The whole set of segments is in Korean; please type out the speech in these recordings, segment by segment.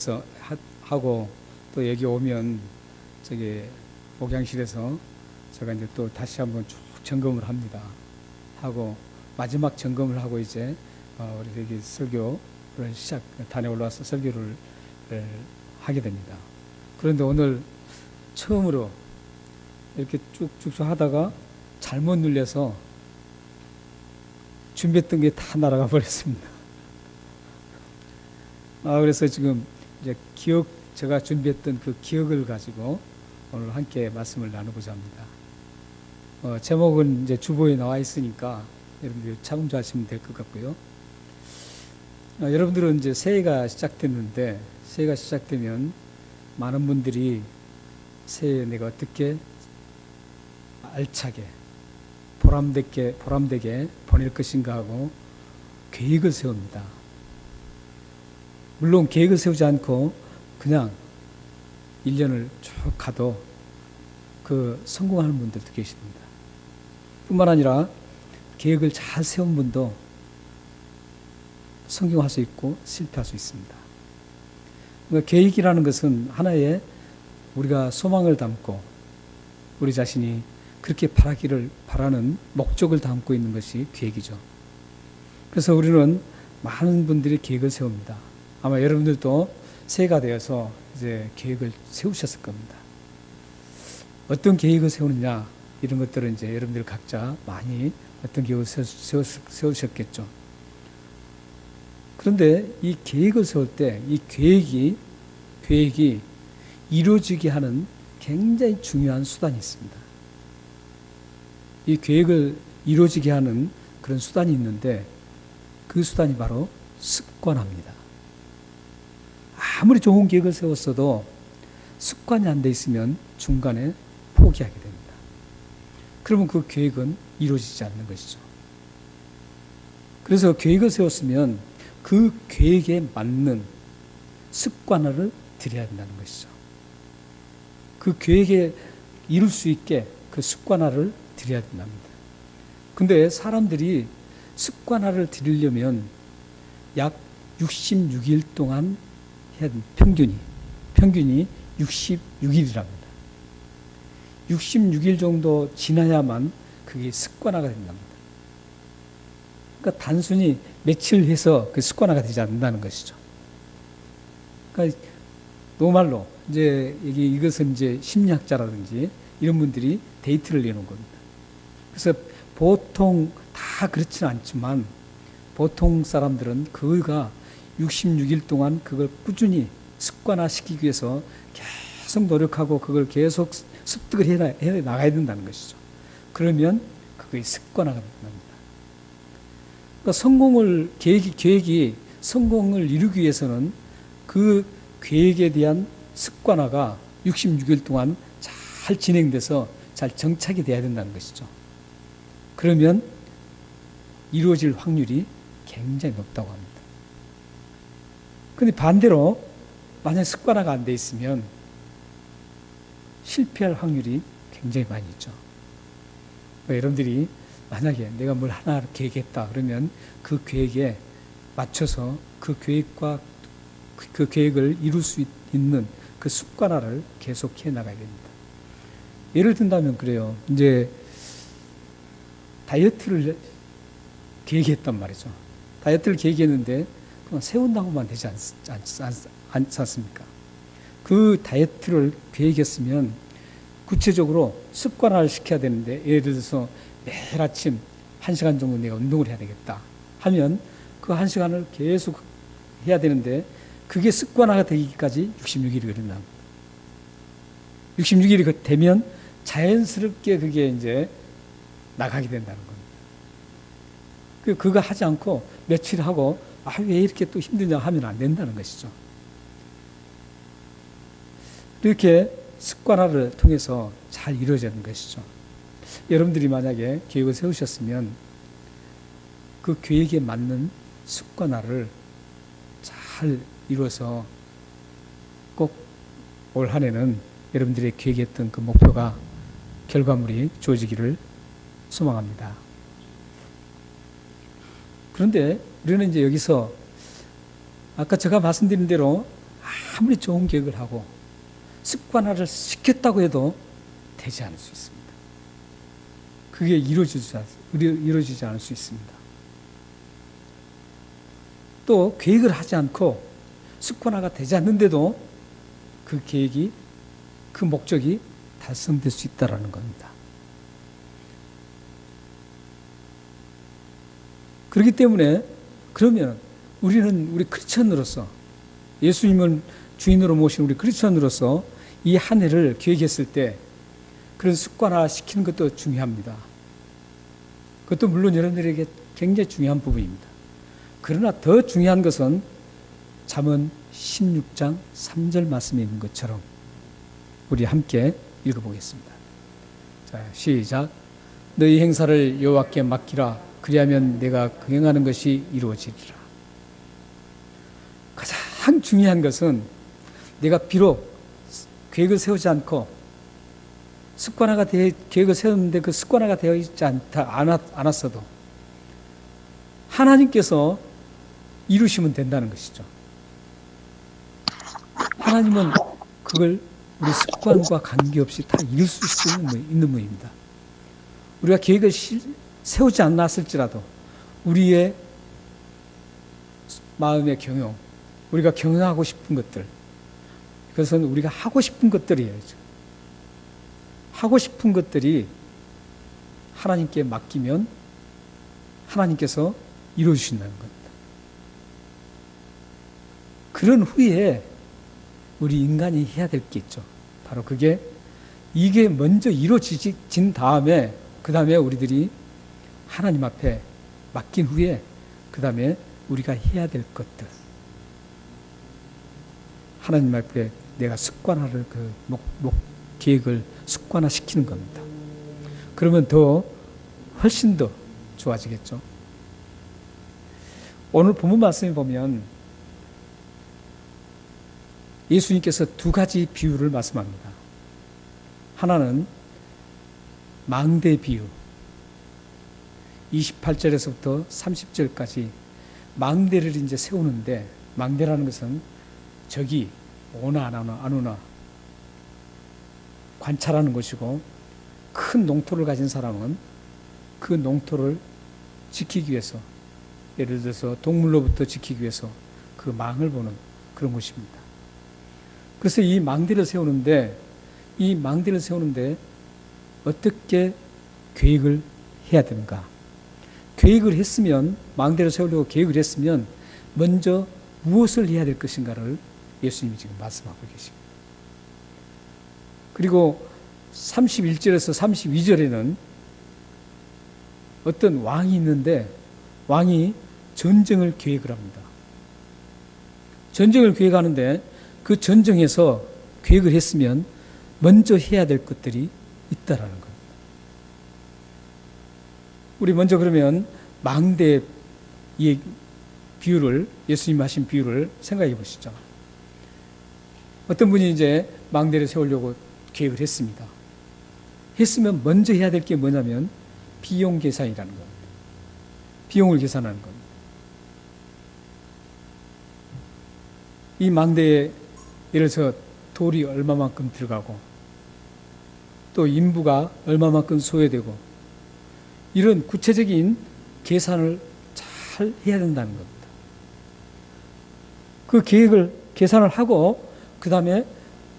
그래서 하고 또 여기 오면 저기 목양실에서 제가 이제 또 다시 한번 쭉 점검을 합니다. 하고 마지막 점검을 하고 이제 우리 여기 설교를 단에 올라와서 설교를 하게 됩니다. 그런데 오늘 처음으로 이렇게 쭉쭉쭉 하다가 잘못 눌려서 준비했던 게 다 날아가 버렸습니다. 그래서 지금 이제 제가 준비했던 그 기억을 가지고 오늘 함께 말씀을 나누고자 합니다. 제목은 이제 주보에 나와 있으니까 여러분들이 참조하시면 될 것 같고요. 여러분들은 이제 새해가 시작됐는데, 새해가 시작되면 많은 분들이 새해 내가 어떻게 알차게 보람되게 보낼 것인가 하고 계획을 세웁니다. 물론 계획을 세우지 않고 그냥 1년을 쭉 가도 성공하는 분들도 계십니다. 뿐만 아니라 계획을 잘 세운 분도 성공할 수 있고 실패할 수 있습니다. 그러니까 계획이라는 것은 하나의 우리가 소망을 담고 우리 자신이 그렇게 바라는 목적을 담고 있는 것이 계획이죠. 그래서 우리는 많은 분들이 계획을 세웁니다. 아마 여러분들도 새해가 되어서 이제 계획을 세우셨을 겁니다. 어떤 계획을 세우느냐, 이런 것들은 이제 여러분들 각자 많이 어떤 계획을 세우셨겠죠. 그런데 이 계획을 세울 때 이 계획이 이루어지게 하는 굉장히 중요한 수단이 있습니다. 이 계획을 이루어지게 하는 그런 수단이 있는데 그 수단이 바로 습관화입니다. 아무리 좋은 계획을 세웠어도 습관이 안 돼 있으면 중간에 포기하게 됩니다. 그러면 그 계획은 이루어지지 않는 것이죠. 그래서 계획을 세웠으면 그 계획에 맞는 습관화를 드려야 된다는 것이죠. 그 계획에 이룰 수 있게 그 습관화를 드려야 된답니다. 근데 사람들이 습관화를 드리려면 약 66일 동안 해야 된다. 평균이 66일이랍니다. 66일 정도 지나야만 그게 습관화가 된답니다. 그러니까 단순히 며칠 해서 그 습관화가 되지 않는다는 것이죠. 그러니까 노말로 이제 이것은 이제 심리학자라든지 이런 분들이 데이트를 내놓은 겁니다. 그래서 보통 다 그렇지는 않지만 보통 사람들은 그가 66일 동안 그걸 꾸준히 습관화시키기 위해서 계속 노력하고 그걸 계속 습득을 해 나가야 된다는 것이죠. 그러면 그게 습관화가 된답니다. 그러니까 계획이 성공을 이루기 위해서는 그 계획에 대한 습관화가 66일 동안 잘 진행돼서 잘 정착이 돼야 된다는 것이죠. 그러면 이루어질 확률이 굉장히 높다고 합니다. 그런데 반대로 만약 습관화가 안 돼 있으면 실패할 확률이 굉장히 많이 있죠. 여러분들이 만약에 내가 뭘 하나 계획했다 그러면 그 계획에 맞춰서 그 계획을 이룰 수 있는 그 습관화를 계속 해 나가야 됩니다. 예를 든다면 그래요. 이제 다이어트를 계획했단 말이죠. 다이어트를 계획했는데 그냥 세운다고만 되지 않습니까? 그 다이어트를 계획했으면 구체적으로 습관화를 시켜야 되는데, 예를 들어서 매일 아침 1시간 정도 내가 운동을 해야 되겠다 하면 그 1시간을 계속 해야 되는데 그게 습관화가 되기까지 66일이 걸린다. 66일이 되면 자연스럽게 그게 이제 나가게 된다는 겁니다. 그거 하지 않고 며칠 하고 왜 이렇게 또 힘드냐 하면 안 된다는 것이죠. 이렇게 습관화를 통해서 잘 이루어지는 것이죠. 여러분들이 만약에 계획을 세우셨으면 그 계획에 맞는 습관화를 잘 이루어서 꼭 올 한 해는 여러분들이 계획했던 그 목표가 결과물이 주어지기를 소망합니다. 그런데 우리는 이제 여기서 아까 제가 말씀드린 대로 아무리 좋은 계획을 하고 습관화를 시켰다고 해도 되지 않을 수 있습니다. 그게 이루어지지 않을 수 있습니다. 또 계획을 하지 않고 습관화가 되지 않는데도 그 계획이, 그 목적이 달성될 수 있다는 겁니다. 그렇기 때문에 그러면 우리 크리스천으로서, 예수님을 주인으로 모신 우리 크리스천으로서 이 한 해를 계획했을 때 그런 습관화 시키는 것도 중요합니다. 그것도 물론 여러분들에게 굉장히 중요한 부분입니다. 그러나 더 중요한 것은 잠언 16장 3절 말씀에 있는 것처럼 우리 함께 읽어보겠습니다. 자, 시작. 너희 행사를 여호와께 맡기라. 그리하면 내가 긍행하는 것이 이루어지리라. 가장 중요한 것은 내가 비록 계획을 세우지 않고 습관화가 계획을 세웠는데 그 습관화가 되어 있지 않았어도 하나님께서 이루시면 된다는 것이죠. 하나님은 그걸 우리 습관과 관계없이 다 이룰 수 있는 분입니다. 우리가 계획을 세우지 않았을지라도 우리의 마음의 경영, 우리가 경영하고 싶은 것들, 그것은 우리가 하고 싶은 것들이에요. 하고 싶은 것들이 하나님께 맡기면 하나님께서 이루어주신다는 겁니다. 그런 후에 우리 인간이 해야 될 게 있죠. 바로 이게 먼저 이루어진 다음에, 그 다음에 우리들이 하나님 앞에 맡긴 후에, 그 다음에 우리가 해야 될 것들. 하나님 앞에 내가 습관화를, 계획을 습관화시키는 겁니다. 그러면 훨씬 더 좋아지겠죠. 오늘 본문 말씀에 보면 예수님께서 두 가지 비유를 말씀합니다. 하나는 망대 비유, 28절에서부터 30절까지 망대를 이제 세우는데, 망대라는 것은 적이 오나 안 오나 관찰하는 것이고, 큰 농토를 가진 사람은 그 농토를 지키기 위해서, 예를 들어서 동물로부터 지키기 위해서 그 망을 보는 그런 것입니다. 그래서 이 망대를 세우는데 어떻게 계획을 해야 되는가? 계획을 했으면, 망대를 세우려고 계획을 했으면 먼저 무엇을 해야 될 것인가를 예수님이 지금 말씀하고 계십니다. 그리고 31절에서 32절에는 어떤 왕이 있는데 왕이 전쟁을 계획을 합니다. 전쟁을 계획하는데 그 전쟁에서 계획을 했으면 먼저 해야 될 것들이 있다라는 겁니다. 우리 먼저 그러면 망대의 비유를, 예수님 하신 비유를 생각해 보시죠. 어떤 분이 이제 망대를 세우려고 계획을 했습니다. 했으면 먼저 해야 될 게 뭐냐면 비용 계산이라는 겁니다. 비용을 계산하는 겁니다. 이 망대에 예를 들어서 돌이 얼마만큼 들어가고 또 인부가 얼마만큼 소요되고 이런 구체적인 계산을 잘 해야 된다는 겁니다. 그 계산을 하고 그 다음에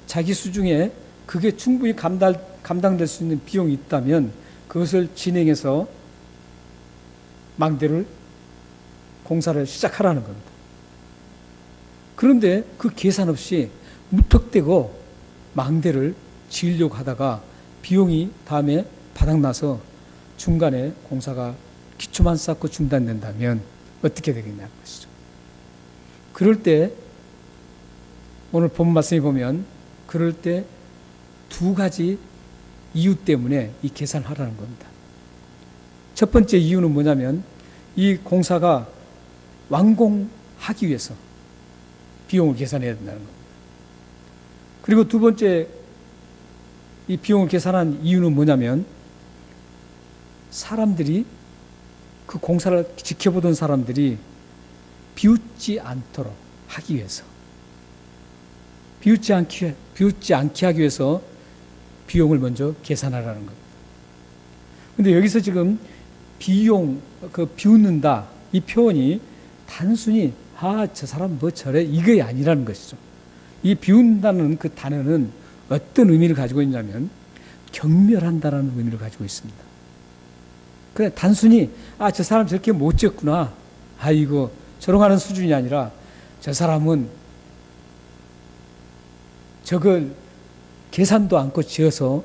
자기 수중에 그게 충분히 감당될 수 있는 비용이 있다면 그것을 진행해서 망대를 공사를 시작하라는 겁니다. 그런데 그 계산 없이 무턱대고 망대를 지으려고 하다가 비용이 다음에 바닥나서 중간에 공사가 기초만 쌓고 중단된다면 어떻게 되겠냐는 것이죠. 그럴 때 오늘 본 말씀에 보면 그럴 때 두 가지 이유 때문에 이 계산을 하라는 겁니다. 첫 번째 이유는 뭐냐면 이 공사가 완공하기 위해서 비용을 계산해야 된다는 겁니다. 그리고 두 번째 이 비용을 계산한 이유는 뭐냐면 사람들이 그 공사를 지켜보던 사람들이 비웃지 않도록 하기 위해서 비웃지 않게 하기 위해서 비용을 먼저 계산하라는 겁니다. 근데 여기서 지금 비웃는다 이 표현이 단순히 저 사람 뭐 저래 이게 아니라는 것이죠. 이 비웃는다는 그 단어는 어떤 의미를 가지고 있냐면 경멸한다라는 의미를 가지고 있습니다. 그냥 단순히 저 사람 저렇게 못 지었구나, 이거 저런 하는 수준이 아니라 저 사람은 저걸 계산도 않고 지어서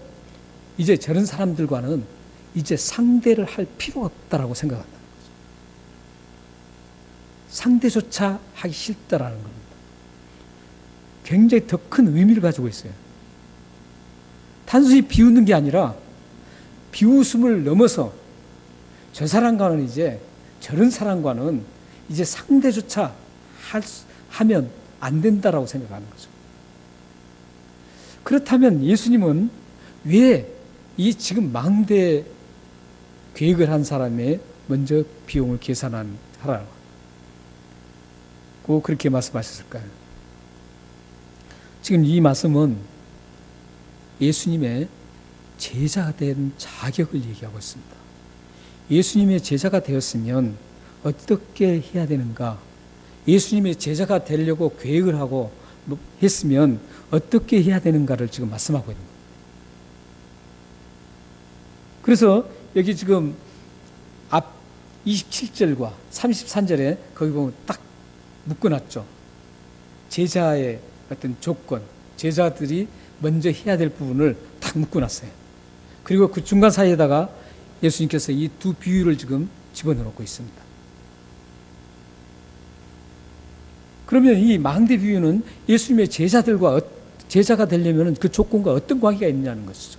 이제 저런 사람들과는 이제 상대를 할 필요가 없다라고 생각한다는 거죠. 상대조차 하기 싫다라는 겁니다. 굉장히 더 큰 의미를 가지고 있어요. 단순히 비웃는 게 아니라 비웃음을 넘어서 저 사람과는 이제 저런 사람과는 이제 상대조차 하면 안 된다라고 생각하는 거죠. 그렇다면 예수님은 왜 이 지금 망대 계획을 한 사람의 먼저 비용을 계산하라고 그렇게 말씀하셨을까요? 지금 이 말씀은 예수님의 제자가 된 자격을 얘기하고 있습니다. 예수님의 제자가 되었으면 어떻게 해야 되는가? 예수님의 제자가 되려고 계획을 하고 했으면 어떻게 해야 되는가를 지금 말씀하고 있는 거예요. 그래서 여기 지금 앞 27절과 33절에 거기 보면 딱 묶어놨죠. 제자의 어떤 조건, 제자들이 먼저 해야 될 부분을 딱 묶어놨어요. 그리고 그 중간 사이에다가 예수님께서 이 두 비유를 지금 집어넣고 있습니다. 그러면 이 망대 비유는 예수님의 제자가 되려면 그 조건과 어떤 관계가 있느냐는 것이죠.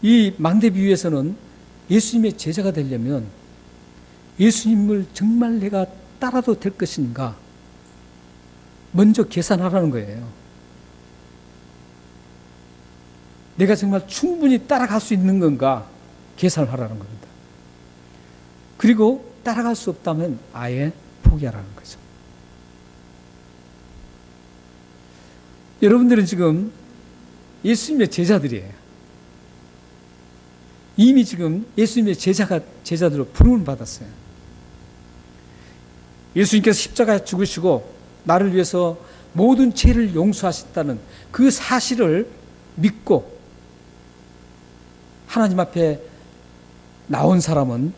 이 망대 비유에서는 예수님의 제자가 되려면 예수님을 정말 내가 따라도 될 것인가 먼저 계산하라는 거예요. 내가 정말 충분히 따라갈 수 있는 건가 계산을 하라는 겁니다. 그리고 따라갈 수 없다면 아예 포기하라는 거죠. 여러분들은 지금 예수님의 제자들이에요. 이미 지금 예수님의 제자들로 부름을 받았어요. 예수님께서 십자가에 죽으시고 나를 위해서 모든 죄를 용서하셨다는 그 사실을 믿고 하나님 앞에 나온 사람은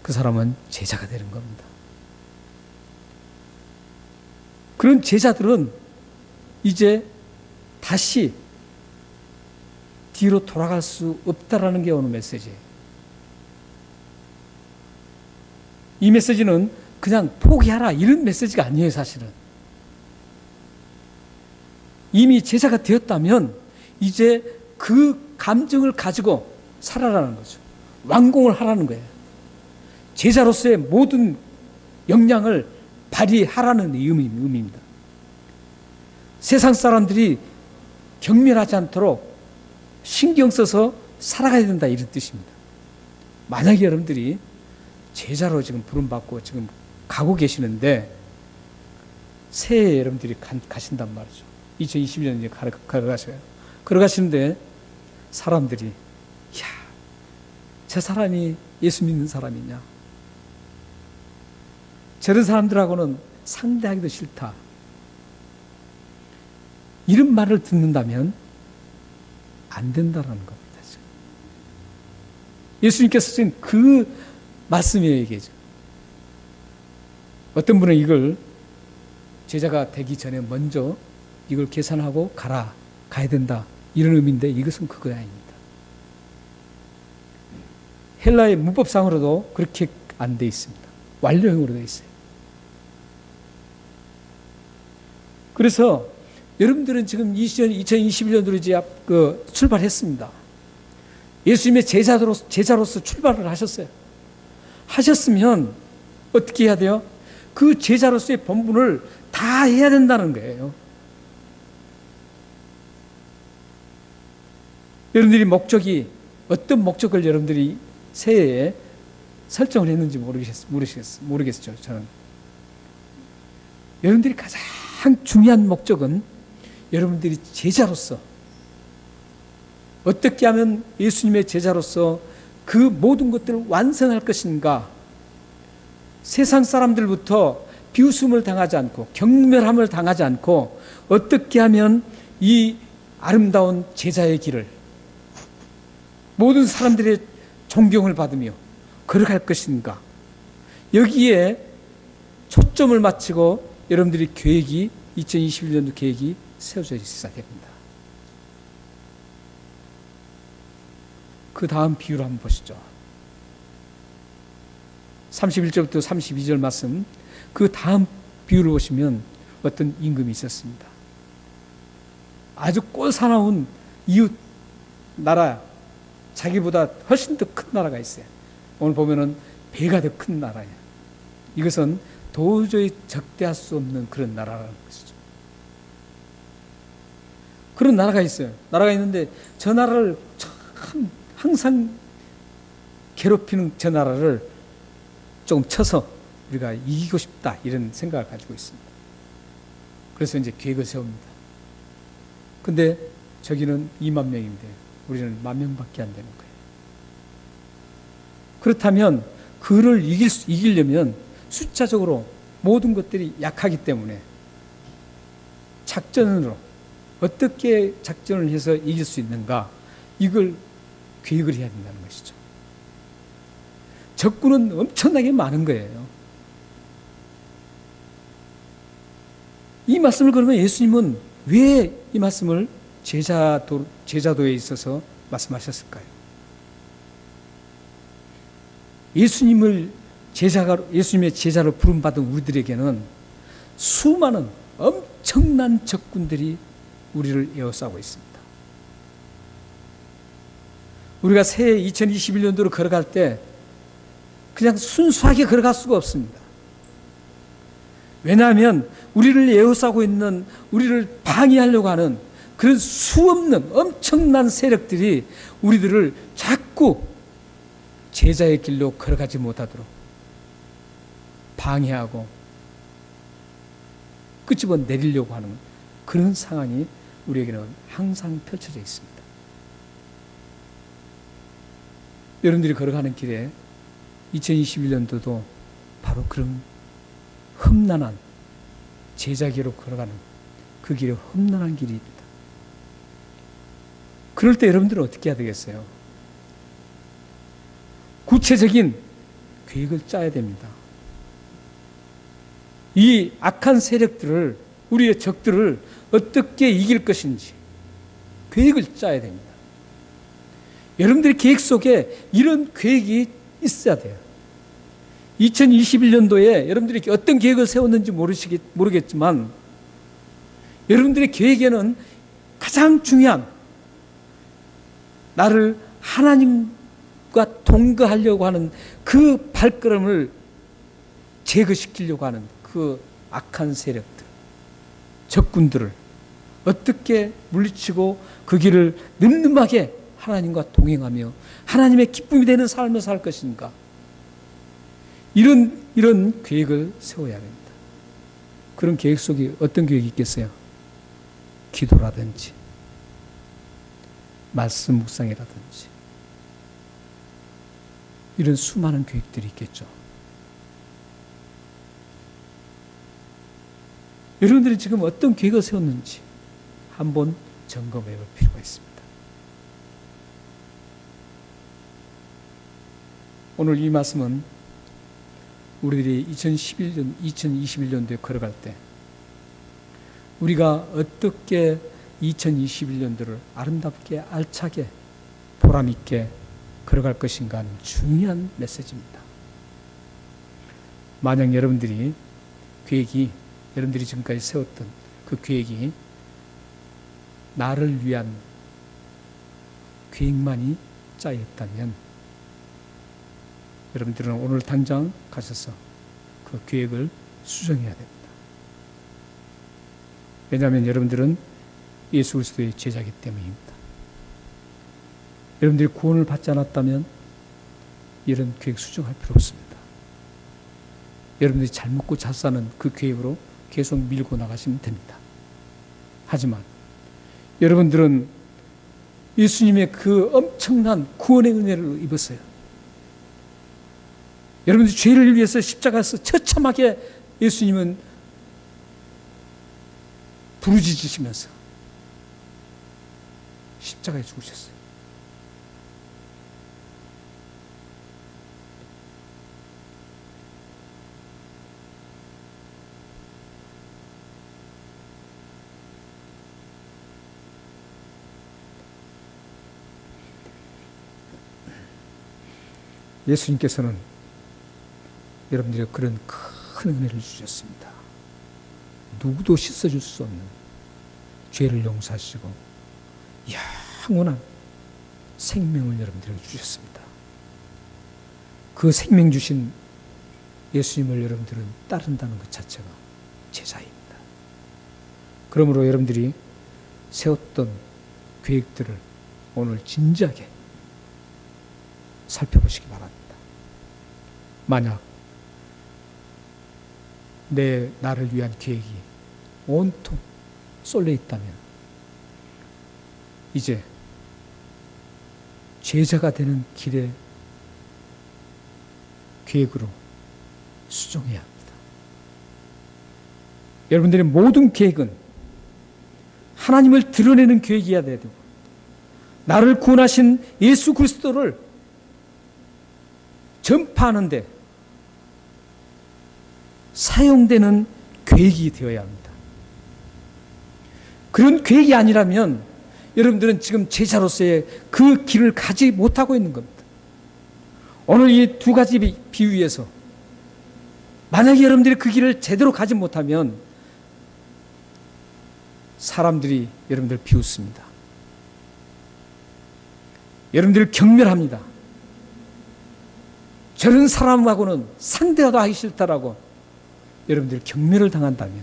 그 사람은 제자가 되는 겁니다. 그런 제자들은 이제 다시 뒤로 돌아갈 수 없다라는 게 오늘 메시지예요. 이 메시지는 그냥 포기하라 이런 메시지가 아니에요. 사실은 이미 제자가 되었다면 이제 그 감정을 가지고 살아라는 거죠. 완공을 하라는 거예요. 제자로서의 모든 역량을 발휘하라는 의미입니다. 세상 사람들이 경멸하지 않도록 신경 써서 살아가야 된다 이런 뜻입니다. 만약에 여러분들이 제자로 지금 부름받고 지금 가고 계시는데 새해에 여러분들이 가신단 말이죠. 2020년에 걸어가셔요. 걸어가시는데 사람들이 저 사람이 예수 믿는 사람이냐, 저런 사람들하고는 상대하기도 싫다, 이런 말을 듣는다면 안 된다라는 겁니다. 예수님께서 지금 그 말씀이에요. 이게 어떤 분은 이걸 제자가 되기 전에 먼저 이걸 계산하고 가야 된다 이런 의미인데 이것은 그거 아닙니다. 헬라의 문법상으로도 그렇게 안 돼 있습니다. 완료형으로 돼 있어요. 그래서 여러분들은 지금 2021년도로 이제 출발했습니다. 예수님의 제자로서 출발을 하셨어요. 하셨으면 어떻게 해야 돼요? 그 제자로서의 본분을 다 해야 된다는 거예요. 여러분들이 어떤 목적을 여러분들이 새해에 설정을 했는지 모르겠어요. 저는. 여러분들이 가장 가장 중요한 목적은 여러분들이 제자로서 어떻게 하면 예수님의 제자로서 그 모든 것들을 완성할 것인가, 세상 사람들부터 비웃음을 당하지 않고 경멸함을 당하지 않고 어떻게 하면 이 아름다운 제자의 길을 모든 사람들의 존경을 받으며 걸어갈 것인가, 여기에 초점을 맞추고 여러분들이 계획이 2021년도 계획이 세워져 있어야 됩니다. 그 다음 비유를 한번 보시죠. 31절부터 32절 말씀, 그 다음 비유를 보시면 어떤 임금이 있었습니다. 아주 꼴사나운 이웃 나라, 자기보다 훨씬 더 큰 나라가 있어요. 오늘 보면은 배가 더 큰 나라예요. 이것은 도저히 적대할 수 없는 그런 나라라는 것이죠. 그런 나라가 있어요. 나라가 있는데 저 나라를 참 항상 괴롭히는 저 나라를 좀 쳐서 우리가 이기고 싶다, 이런 생각을 가지고 있습니다. 그래서 이제 계획을 세웁니다. 근데 저기는 2만 명인데 우리는 1만 명밖에 안 되는 거예요. 그렇다면 그를 이기려면 숫자적으로 모든 것들이 약하기 때문에 작전으로 어떻게 작전을 해서 이길 수 있는가, 이걸 계획을 해야 된다는 것이죠. 적군은 엄청나게 많은 거예요. 이 말씀을 그러면 예수님은 왜 이 말씀을 제자도에 있어서 말씀하셨을까요? 예수님의 제자로 부름받은 우리들에게는 수많은 엄청난 적군들이 우리를 에워싸고 있습니다. 우리가 새해 2021년도로 걸어갈 때 그냥 순수하게 걸어갈 수가 없습니다. 왜냐하면 우리를 에워싸고 있는, 우리를 방해하려고 하는 그런 수없는 엄청난 세력들이 우리들을 자꾸 제자의 길로 걸어가지 못하도록 방해하고 끄집어 내리려고 하는 그런 상황이 우리에게는 항상 펼쳐져 있습니다. 여러분들이 걸어가는 길에 2021년도도 바로 그런 험난한 제자기로 걸어가는 그 길이 험난한 길입니다. 그럴 때 여러분들은 어떻게 해야 되겠어요? 구체적인 계획을 짜야 됩니다. 이 악한 세력들을, 우리의 적들을 어떻게 이길 것인지 계획을 짜야 됩니다. 여러분들의 계획 속에 이런 계획이 있어야 돼요. 2021년도에 여러분들이 어떤 계획을 세웠는지 모르겠지만 여러분들의 계획에는 가장 중요한, 나를 하나님과 동거하려고 하는 그 발걸음을 제거시키려고 하는 그 악한 세력들, 적군들을 어떻게 물리치고 그 길을 늠름하게 하나님과 동행하며 하나님의 기쁨이 되는 삶을 살 것인가, 이런 계획을 세워야 됩니다. 그런 계획 속에 어떤 계획이 있겠어요? 기도라든지 말씀 묵상이라든지 이런 수많은 계획들이 있겠죠. 여러분들이 지금 어떤 계획을 세웠는지 한번 점검해 볼 필요가 있습니다. 오늘 이 말씀은 우리들이 2021년도에 걸어갈 때 우리가 어떻게 2021년도를 아름답게 알차게 보람있게 걸어갈 것인가 하는 중요한 메시지입니다. 만약 여러분들이 여러분들이 지금까지 세웠던 그 계획이 나를 위한 계획만이 짜였다면 여러분들은 오늘 당장 가셔서 그 계획을 수정해야 됩니다. 왜냐하면 여러분들은 예수 그리스도의 제자이기 때문입니다. 여러분들이 구원을 받지 않았다면 이런 계획 수정할 필요 없습니다. 여러분들이 잘 먹고 잘 사는 그 계획으로 계속 밀고 나가시면 됩니다. 하지만 여러분들은 예수님의 그 엄청난 구원의 은혜를 입었어요. 여러분들 죄를 위해서 십자가에서 처참하게 예수님은 부르짖으시면서 십자가에 죽으셨어요. 예수님께서는 여러분들의 그런 큰 은혜를 주셨습니다. 누구도 씻어줄 수 없는 죄를 용서하시고 영원한 생명을 여러분들에게 주셨습니다. 그 생명 주신 예수님을 여러분들은 따른다는 것 자체가 제자입니다. 그러므로 여러분들이 세웠던 계획들을 오늘 진지하게 살펴보시기 바랍니다. 만약 나를 위한 계획이 온통 쏠려 있다면 이제 제자가 되는 길의 계획으로 수정해야 합니다. 여러분들의 모든 계획은 하나님을 드러내는 계획이어야 되고 나를 구원하신 예수 그리스도를 전파하는데 사용되는 계획이 되어야 합니다. 그런 계획이 아니라면 여러분들은 지금 제자로서의 그 길을 가지 못하고 있는 겁니다. 오늘 이 두 가지 비유에서 만약에 여러분들이 그 길을 제대로 가지 못하면 사람들이 여러분들을 비웃습니다. 여러분들을 경멸합니다. 저런 사람하고는 상대도 하기 싫다라고 여러분들이 경멸을 당한다면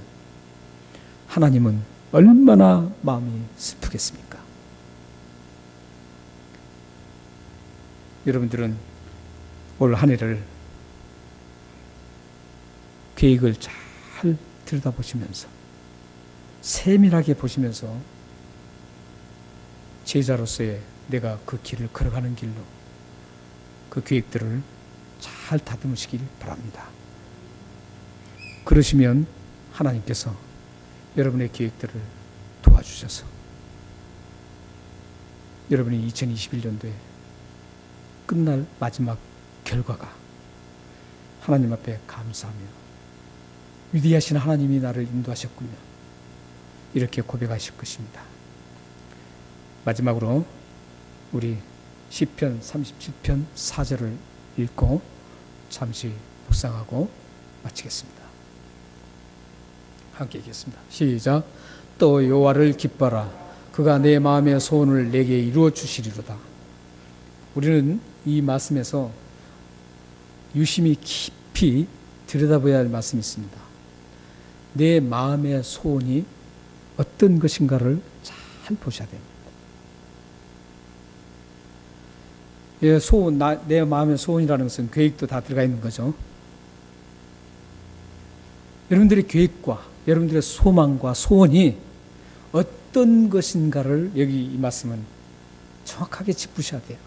하나님은 얼마나 마음이 슬프겠습니까? 여러분들은 올 한 해를 계획을 잘 들여다보시면서 세밀하게 보시면서 제자로서의 내가 그 길을 걸어가는 길로 그 계획들을 잘 다듬으시길 바랍니다. 그러시면 하나님께서 여러분의 계획들을 도와주셔서 여러분이 2021년도에 끝날 마지막 결과가 하나님 앞에 감사하며 위대하신 하나님이 나를 인도하셨군요. 이렇게 고백하실 것입니다. 마지막으로 우리 시편 37편 4절을 읽고 잠시 묵상하고 마치겠습니다. 함께 읽겠습니다. 시작. 또 여호와를 기뻐하라. 그가 내 마음의 소원을 내게 이루어 주시리로다. 우리는 이 말씀에서 유심히 깊이 들여다봐야 할 말씀이 있습니다. 내 마음의 소원이 어떤 것인가를 잘 보셔야 됩니다. 소원, 내 마음의 소원이라는 것은 계획도 다 들어가 있는 거죠. 여러분들의 계획과 여러분들의 소망과 소원이 어떤 것인가를 여기 이 말씀은 정확하게 짚으셔야 돼요.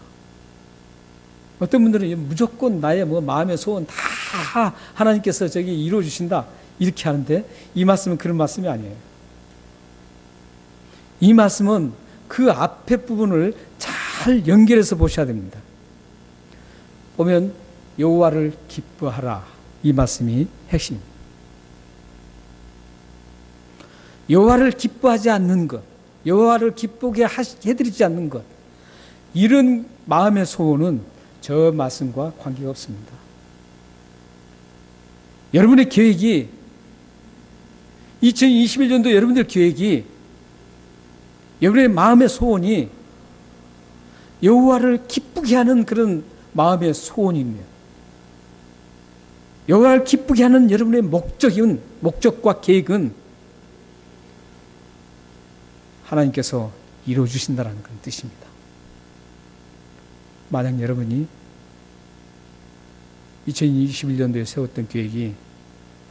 어떤 분들은 무조건 나의 마음의 소원 다 하나님께서 저기 이루어 주신다 이렇게 하는데 이 말씀은 그런 말씀이 아니에요. 이 말씀은 그 앞에 부분을 잘 연결해서 보셔야 됩니다. 보면 여호와를 기뻐하라 이 말씀이 핵심입니다. 여호와를 기뻐하지 않는 것, 여호와를 기쁘게 해드리지 않는 것, 이런 마음의 소원은 저 말씀과 관계가 없습니다. 여러분의 계획이 2021년도 여러분들 계획이 여러분의 마음의 소원이 여호와를 기쁘게 하는 그런 마음의 소원이며 여호와를 기쁘게 하는 여러분의 목적과 계획은 하나님께서 이루어주신다는 그런 뜻입니다. 만약 여러분이 2021년도에 세웠던 계획이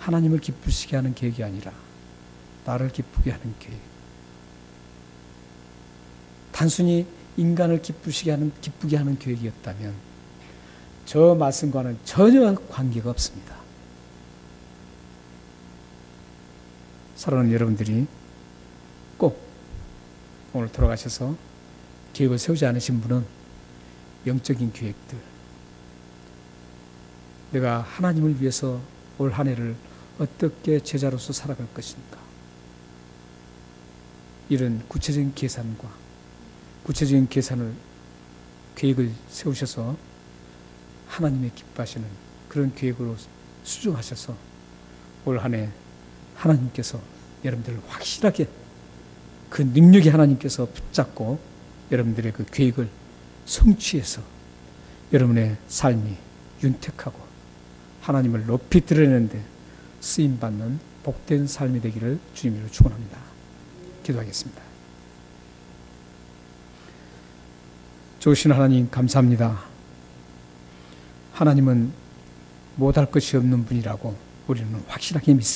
하나님을 기쁘시게 하는 계획이 아니라 나를 기쁘게 하는 계획. 단순히 인간을 기쁘게 하는 계획이었다면 저 말씀과는 전혀 관계가 없습니다. 사랑하는 여러분들이 꼭 오늘 돌아가셔서 계획을 세우지 않으신 분은 영적인 계획들, 내가 하나님을 위해서 올 한 해를 어떻게 제자로서 살아갈 것인가, 이런 구체적인 계획을 세우셔서 하나님의 기뻐하시는 그런 계획으로 수정하셔서 올 한 해 하나님께서 여러분들을 확실하게 그 능력의 하나님께서 붙잡고 여러분들의 그 계획을 성취해서 여러분의 삶이 윤택하고 하나님을 높이 드러내는데 쓰임받는 복된 삶이 되기를 주님으로 축원합니다. 기도하겠습니다. 좋으신 하나님 감사합니다. 하나님은 못할 것이 없는 분이라고 우리는 확실하게 믿습니다.